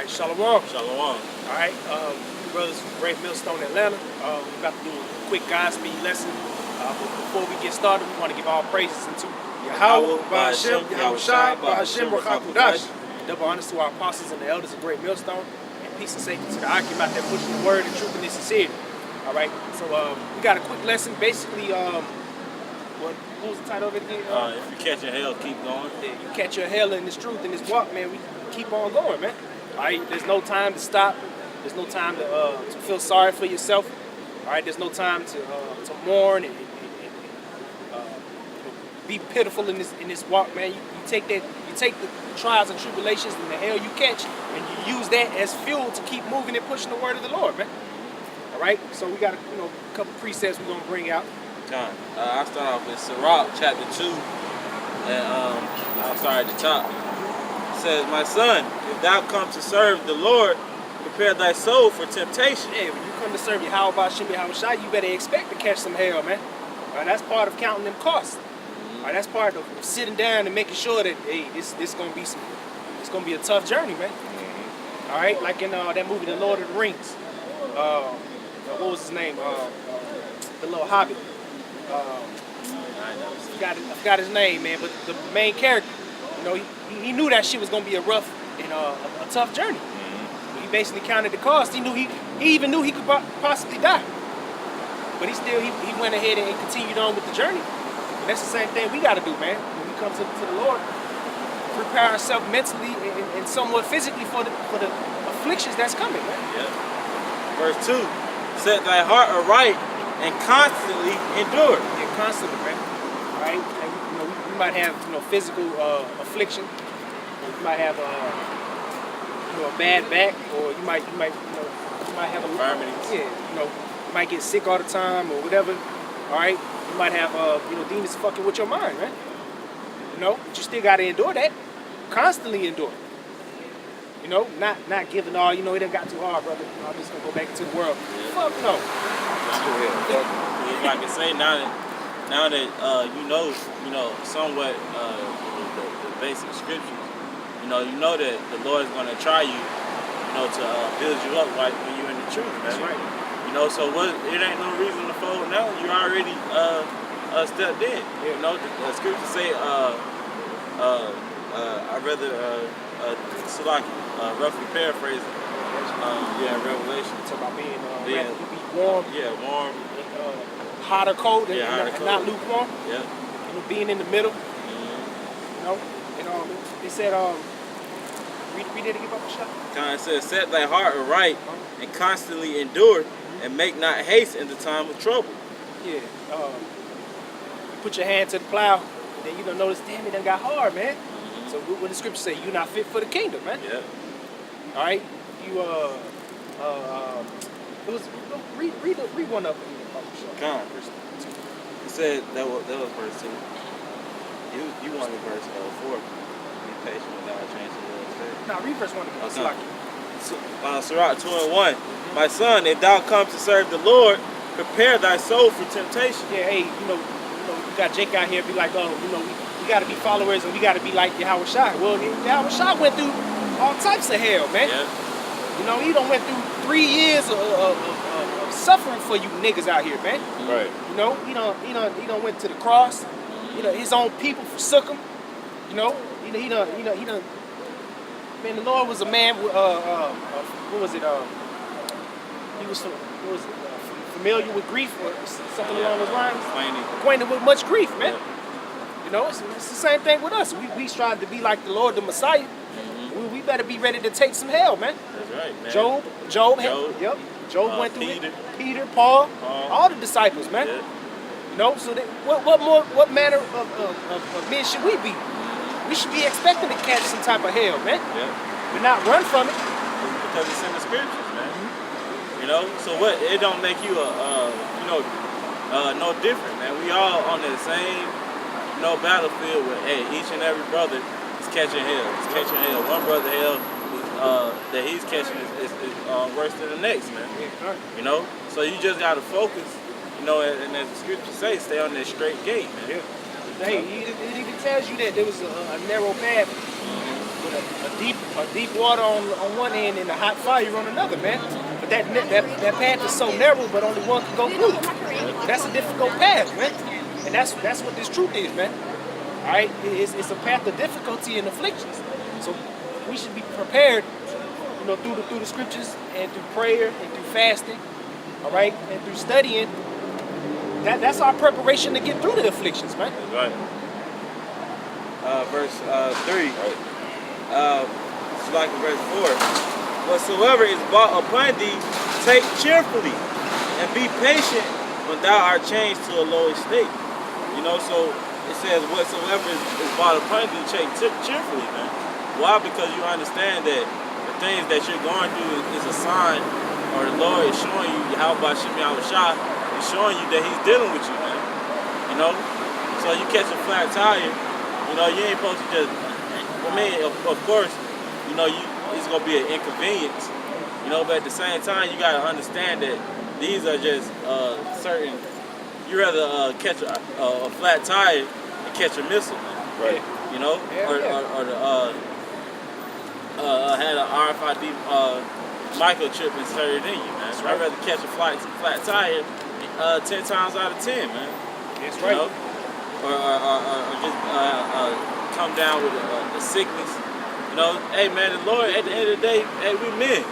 right, Shalom. Shalom. All right, brothers from Great Millstone, Atlanta. We're about to do a quick Godspeed lesson. But before we get started, we want to give all praises unto Yahweh, Ba'ashem, Yahushai, Ba'ashem, Rachakudash. Double honors to our apostles and the elders of Great Millstone. And peace and safety to the Akim out there pushing the word and truth and sincerity. All right, so we got a quick lesson. Basically, what was the title of it again? If you catch your hell, keep going. Yeah, you catch your hell in this truth, in this walk, man. We keep on going, man. All right, there's no time to stop. There's no time to feel sorry for yourself. All right, there's no time to mourn and be pitiful in this walk, man. You take the trials and tribulations and the hell you catch, and you use that as fuel to keep moving and pushing the word of the Lord, man. All right, so we got a couple precepts we're gonna bring out. I'll start off with Sirach chapter 2, and I'll start at the top. It says, "My son, if thou come to serve the Lord, prepare thy soul for temptation." Yeah, when you come to serve Yahweh Ba'ashem Yahushai, you better expect to catch some hell, man. All right, that's part of counting them costs. All right, that's part of sitting down and making sure that hey, this gonna be a tough journey, man. All right, like in that movie, The Lord of the Rings. What was his name? The little Hobbit. I forgot his name, man. But the main character, he knew that shit was gonna be a rough and a tough journey. He basically counted the cost. He even knew he could possibly die. But he went ahead and continued on with the journey. And that's the same thing we got to do, man. When we come to the Lord, prepare ourselves mentally and somewhat physically for the afflictions that's coming, man. Yeah. Verse 2, "Set thy heart aright and constantly endure." Yeah, constantly, man. All right. And, we might have physical affliction. You might have a bad back, or you might have a infirmities. Yeah, you might get sick all the time or whatever. All right. You might have demons fucking with your mind, man. But you still gotta endure that. Constantly endure. Not giving all. It done got too hard, brother. I'm just gonna go back into the world. Yeah. Fuck no. If I can say now that somewhat the basic scriptures, you know that the Lord is gonna try you, to build you up right when you're in the truth, man. That's right. So it ain't no reason to fold now. You already stepped in. Yeah. The scriptures say I rather Salaki, roughly paraphrasing. Revelation. Talk about being warm. Yeah, warm. Hot or cold, and not cold. lukewarm. Yeah. Being in the middle. Mm-hmm. They said read it again, shot. It says, "Set thy heart aright and constantly endure, and make not haste in the time of trouble." Yeah. Put your hand to the plow, and then you don't notice, damn, it done got hard, man. Mm-hmm. So what the scripture say? You're not fit for the kingdom, man. Yeah. All right. You read one up. It said that was verse 2. You wanted verse 4. Be patient without changing your state. Nah, read verse 1 again. Sirach 2:1. "My son, if thou come to serve the Lord, prepare thy soul for temptation." Yeah, hey, you got Jake out here be like, we got to be followers and we got to be like Yahweh Shai. Well, Yahweh Shai went through all types of hell, man. Yeah. He done went through 3 years of suffering for you niggas out here, man. Right. He done went to the cross. His own people forsook him. He done. Man, the Lord was a man. What was it? He was familiar with grief or something along those lines. Acquainted with much grief, man. Yeah. It's the same thing with us. We strive to be like the Lord, the Messiah. Mm-hmm. We better be ready to take some hell, man. That's right, man. Job went through it. Peter, Paul, all the disciples, man. Yeah. So what manner of men should we be? We should be expecting to catch some type of hell, man. Yeah. But not run from it. Because it's in the scriptures, man. So what? It don't make you no different, man. We all on the same battlefield with each and every brother is catching hell. One brother hell that he's catching is worse than the next, man. So you just gotta focus, and as the scriptures say, stay on that straight gate, man. Yeah. Hey, it even tells you that there was a narrow path a deep water on one end and a hot fire on another, man. But that path is so narrow, but only one can go through it. That's a difficult path, man. And that's what this truth is, man. All right, it's a path of difficulty and afflictions. So we should be prepared, through the scriptures and through prayer and through fasting, all right, and through studying. That's our preparation to get through the afflictions, man. Right. Verse 3. It's like verse 4. Whatsoever is bought upon thee, take cheerfully, and be patient when thou art changed to a low estate. So it says, whatsoever is bought upon thee, take cheerfully, man. Why? Because you understand that the things that you're going through is a sign, or the Lord is showing you how about Shimei Shah is showing you that He's dealing with you, man. So you catch a flat tire, you ain't supposed to just. Of course, it's gonna be an inconvenience, but at the same time, you gotta understand that these are just certain. You rather catch a flat tire than catch a missile, man. Right. Or had an RFID microchip inserted in you, man. Right. I'd rather catch a flat tire 10 times out of 10, man. That's right. Or just come down with a sickness. Hey, man, the Lord, at the end of the day, hey, we men.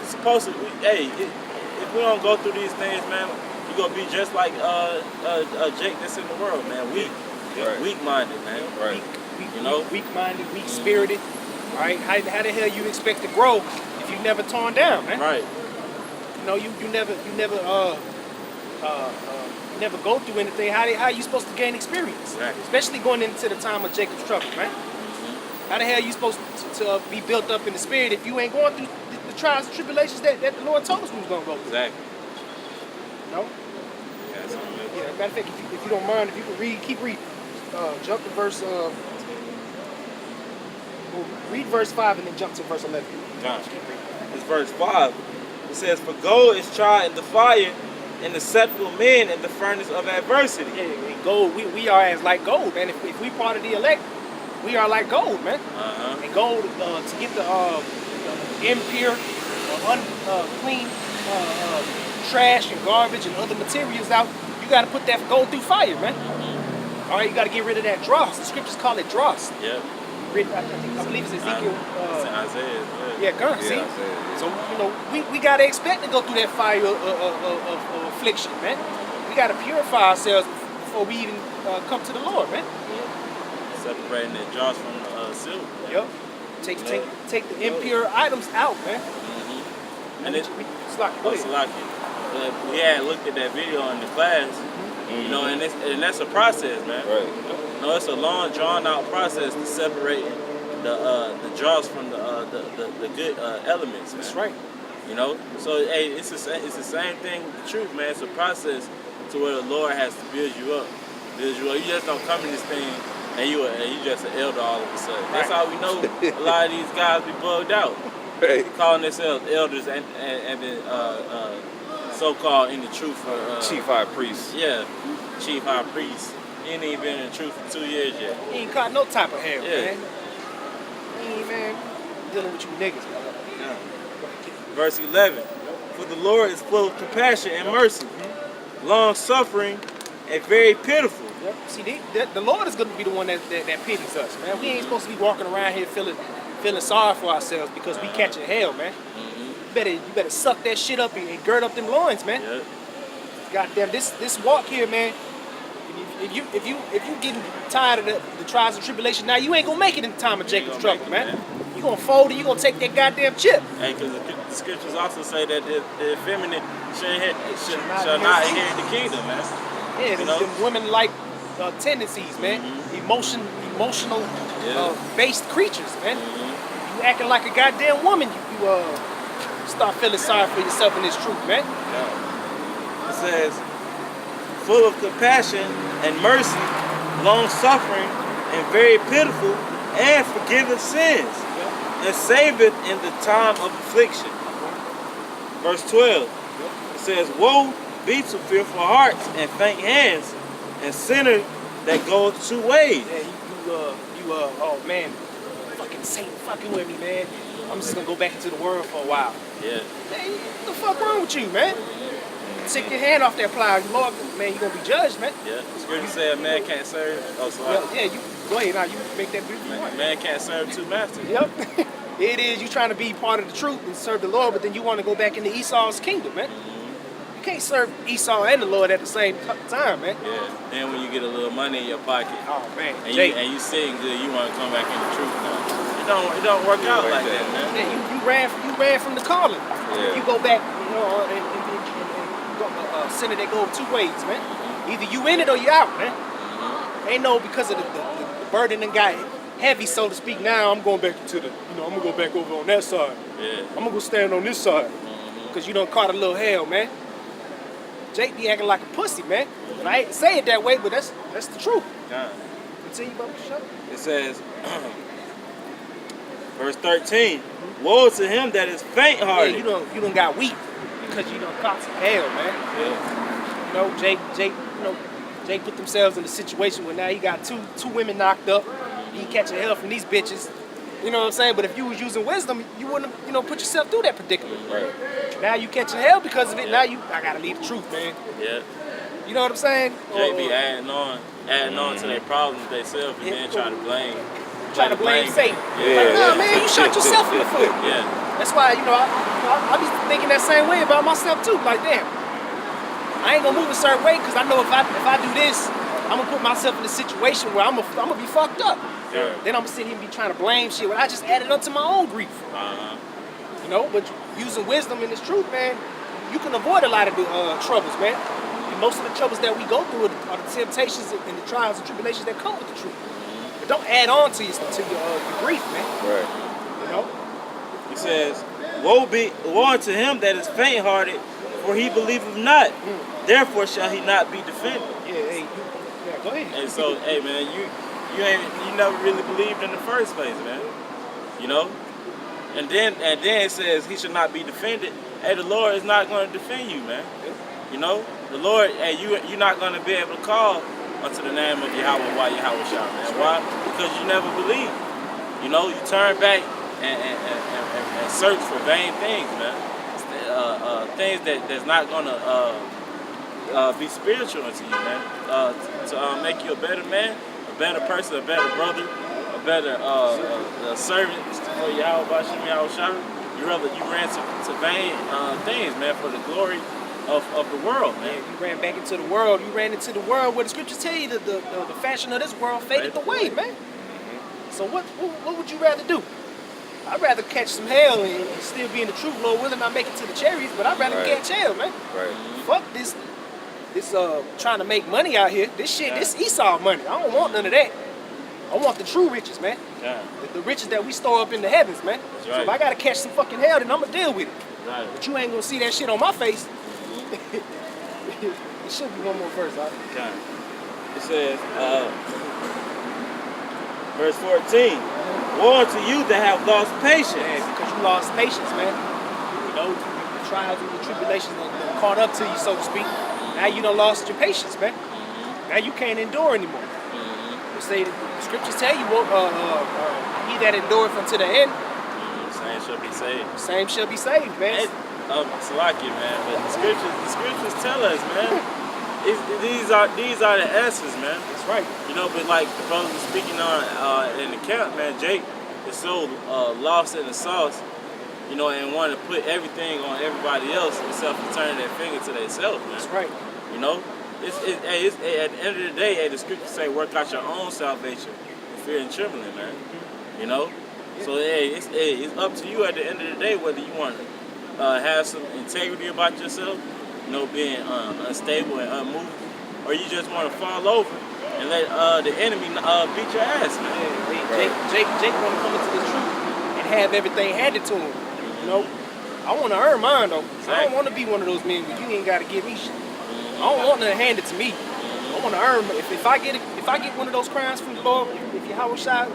It's supposed to. If we don't go through these things, man, we're gonna be just like Jake that's in the world, man. Weak-minded, man. Right. Weak-minded, weak-spirited. All right. How the hell you expect to grow if you never torn down, man? Right. You never go through anything. How are you supposed to gain experience? Exactly. Especially going into the time of Jacob's trouble, man. How the hell are you supposed to be built up in the spirit if you ain't going through the trials and tribulations that the Lord told us we was going to go through? Exactly. No? Yeah, matter of fact, if you don't mind, if you can read, keep reading. Jump to verse, read verse 5 and then jump to verse 11. It's verse 5. It says, for gold is tried in the fire, and acceptable men in the furnace of adversity. Yeah, gold, we are as like gold, man. If we part of the elect, we are like gold, man. And gold, to get the impure, unclean trash and garbage and other materials out, you got to put that gold through fire, man. All right, you got to get rid of that dross. The scriptures call it dross. Yeah. I believe it's Ezekiel. Isaiah. Yeah, God, see? Isaiah. So, we got to expect to go through that fire of affliction, man. We got to purify ourselves before we even come to the Lord, man. Separating that dross from the silver. Yep. Take the impure items out, man. And it's like we had looked at that video in the class, and that's a process, man. Right. It's a long, drawn out process to separate the dross from the good elements, man. That's right. So hey, it's the same thing with the truth, man. It's a process to where the Lord has to build you up. You just don't come in this thing and you just an elder all of a sudden. That's how we know a lot of these guys be bugged out. Right. Calling themselves elders and then so-called in the truth for Chief High Priest. Yeah, Chief High Priest. He ain't even been in the truth for 2 years yet. He ain't caught no type of hair, Yeah. man. He ain't, man, dealing with you niggas, man. Yeah. Verse 11. For the Lord is full of compassion and mercy, long-suffering, and very pitiful. Yep. See, the Lord is going to be the one that pities us, man. We ain't supposed to be walking around here feeling sorry for ourselves because we catching hell, man. You better suck that shit up and gird up them loins, man. Yep. Goddamn, this walk here, man. If you getting tired of the trials and tribulation, now you ain't gonna make it in the time of Jacob's trouble, man. You gonna fold and you gonna take that goddamn chip. Hey, because the scriptures also say that the effeminate shall not inherit the kingdom, man. Yeah, them women-like tendencies, man. Emotional based creatures, man. You acting like a goddamn woman, you start feeling sorry for yourself in this truth, man. Yeah. It says, full of compassion and mercy, long-suffering, and very pitiful, and forgiveth sins, and saveth in the time of affliction. Verse 12, it says, woe be to fearful hearts and faint hands, and sinners that go 2 ways. Yeah, oh man, Satan fucking with me, man. I'm just gonna go back into the world for a while. Yeah. Man, what the fuck wrong with you, man? Take your hand off that plow, Lord, man, you're gonna be judged, man. Yeah. The scripture said man can't serve. Oh, sorry. Yeah, you go ahead now, you make that brief. Man can't serve two masters. Yep. It is, you trying to be part of the truth and serve the Lord, but then you want to go back into Esau's kingdom, man. You can't serve Esau and the Lord at the same time, man. Yeah. Then when you get a little money in your pocket, Oh man, and Jake, you sitting good, you want to come back in the truth now. It don't work out like that, man. yeah, you ran from the calling. Yeah. You go back, you know, and go, sinner that go two ways, man. Either you in it or you out, man. Ain't no because of the burden and got heavy, so to speak. Now I'm going back to I'm gonna go back over on that side. Yeah. I'm gonna go stand on this side. Cause you done caught a little hell, man. Jake be acting like a pussy, man. And I hate to say it that way, but that's the truth. God. Continue, brother. Shut up. It says, verse 13, woe to him that is faint-hearted. Yeah, you done got weak because you done caught some hell, man. Yeah. You know, Jake put themselves in a situation where now he got two women knocked up. He catching hell from these bitches. You know what I'm saying? But if you was using wisdom, you wouldn't have, put yourself through that predicament. Right. Now you catching hell because of it. Now I gotta leave the truth, man. Yeah. You know what I'm saying? They be adding on to their problems themselves and then try to blame. Try to blame Satan. Yeah. Like, nah, man, you shot yourself in the foot. Yeah. That's why, I be thinking that same way about myself too. Like, damn, I ain't gonna move a certain way because I know if I do this, I'm gonna put myself in a situation where I'm gonna be fucked up. Yeah. Then I'm gonna sit here and be trying to blame shit when I just added up to my own grief. Uh-huh. You know, but using wisdom and this truth, man, you can avoid a lot of the troubles, man. And most of the troubles that we go through are the temptations and the trials and tribulations that come with the truth. But don't add on to your grief, man. Right. You know? He says, woe unto him that is faint-hearted, for he believeth not. Therefore shall he not be defended. Yeah, go ahead. And so, hey man, you never really believed in the first place, man. You know? And then it says he should not be defended. Hey, the Lord is not going to defend you, man. You know? The Lord, hey, you're not going to be able to call unto the name of Yahweh while Yahweh shall, man. Why? Because you never believed. You know, you turn back and search for vain things, man. Things that's not going to be spiritual unto you, man. To make you a better man, a better person, a better brother, a better servant for Yahweh Bashem Yahweh Shah. You ran to vain things, man, for the glory of the world, man. Yeah, you ran back into the world. You ran into the world where the scriptures tell you the fashion of this world faded away, man. So what would you rather do? I'd rather catch some hell and still be in the truth, Lord willing, not make it to the chariots, but I'd rather catch hell, man. Right. Fuck this trying to make money out here. This shit, this Esau money. I don't want none of that. I want the true riches, man. Yeah. The riches that we store up in the heavens, man. That's So right. if I gotta catch some fucking hell, then I'm gonna deal with it. Right. But you ain't gonna see that shit on my face. It should be one more verse, huh? Okay. It says, verse 14, woe unto you that have lost patience. Man, because you lost patience, man. You know, the trials and the tribulations that caught up to you, so to speak. Now you done lost your patience, man. Now you can't endure anymore. Say the scriptures tell you, he that endureth unto the end, Same shall be saved. same shall be saved, man. Salakia, man, but the scriptures tell us, man. These are the answers, man. That's right. You know, but like the brother was speaking on in the camp, man, Jake is so lost in the sauce, you know, and want to put everything on everybody else instead of turning their finger to themselves, man. That's right. You know, it's at the end of the day, the scriptures say, work out your own salvation with fear and trembling, man. You know, so it's up to you at the end of the day whether you want to have some integrity about yourself, you know, being unstable and unmovable, or you just want to fall over and let the enemy beat your ass, man. Yeah, Jake want to come into the truth and have everything handed to him. You know, I want to earn mine though. Exactly. I don't want to be one of those men where you ain't got to give me shit. I don't want to hand it to me. I want to earn. If I get one of those crowns from the Lord, if Yahweh Shai,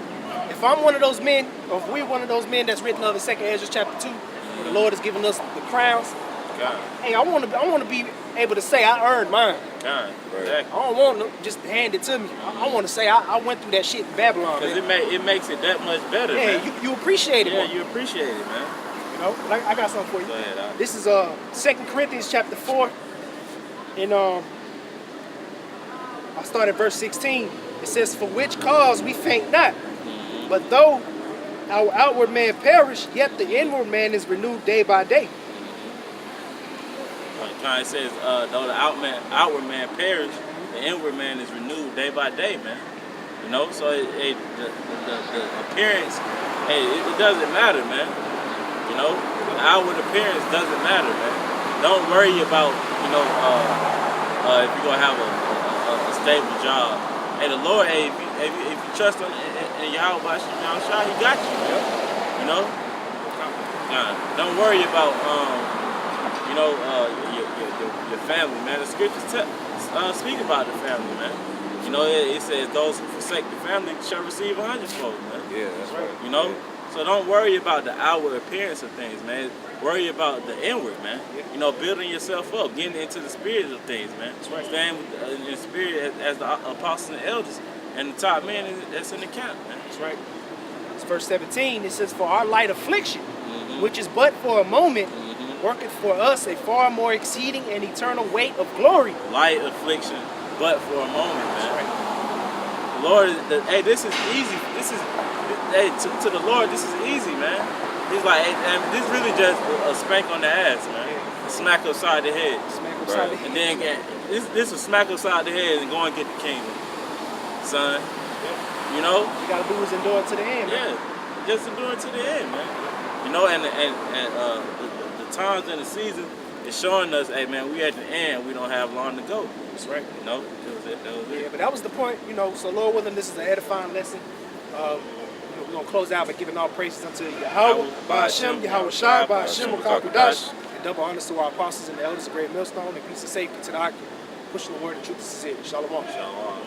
if I'm one of those men, or if we're one of those men that's written of in 2 Ezra chapter 2, where the Lord has given us the crowns. God. Hey, I want to be able to say I earned mine. God, Right. exactly. I don't want to just hand it to me. I want to say I went through that shit in Babylon. Because Man. it makes it that much better, Yeah, man. you appreciate it Yeah, more. you appreciate it, man. You know, but I got something for you. Go ahead, Al. This is 2 Corinthians chapter 4, and I start at verse 16. It says, "For which cause we faint not, but though our outward man perish, yet the inward man is renewed day by day." Kind of says, though the outward man perish, the inward man is renewed day by day, man. You know, so the appearance, it doesn't matter, man. You know, the outward appearance doesn't matter, man. Don't worry about, you know, if you're gonna have a stable job. Hey, the Lord, hey, if you trust in Yahweh, he got you. You know, don't worry about you know, your family, man. The scriptures speak about the family, man. You know, it says those who forsake the family shall receive 100-fold, man. Yeah, that's right. You know, Yeah. so don't worry about the outward appearance of things, man. Worry about the inward, man. You know, building yourself up, getting into the spirit of things, man. Staying in the spirit as the apostles and elders and the top men that's in the camp, man. That's right. It's verse 17. It says, "For our light affliction, which is but for a moment, worketh for us a far more exceeding and eternal weight of glory." Light affliction, but for a moment, man. The Lord, hey, this is easy. Hey, to the Lord, this is easy, man. He's like, hey, this is really just a spank on the ass, man. A smack upside the head. Smack upside the head. And then this is smack upside the head and go and get the kingdom, son. You know? You gotta do is endure to the end, man. Yeah, just endure it to the end, man. You know, and the times and the season is showing us, hey, man, we at the end. We don't have long to go. That's right. You know, that was it. Yeah, but that was the point, you know. So, Lord willing, this is an edifying lesson. We're going to close out by giving all praises unto Yahweh, Ba'ashem, Yahweh Shai, Ba'ashem, Makakudash, and double honors to our apostles and the elders of Great Millstone, and peace and safety to the Aki, pushing the word of truth to sincerity. Shalom. Shalom.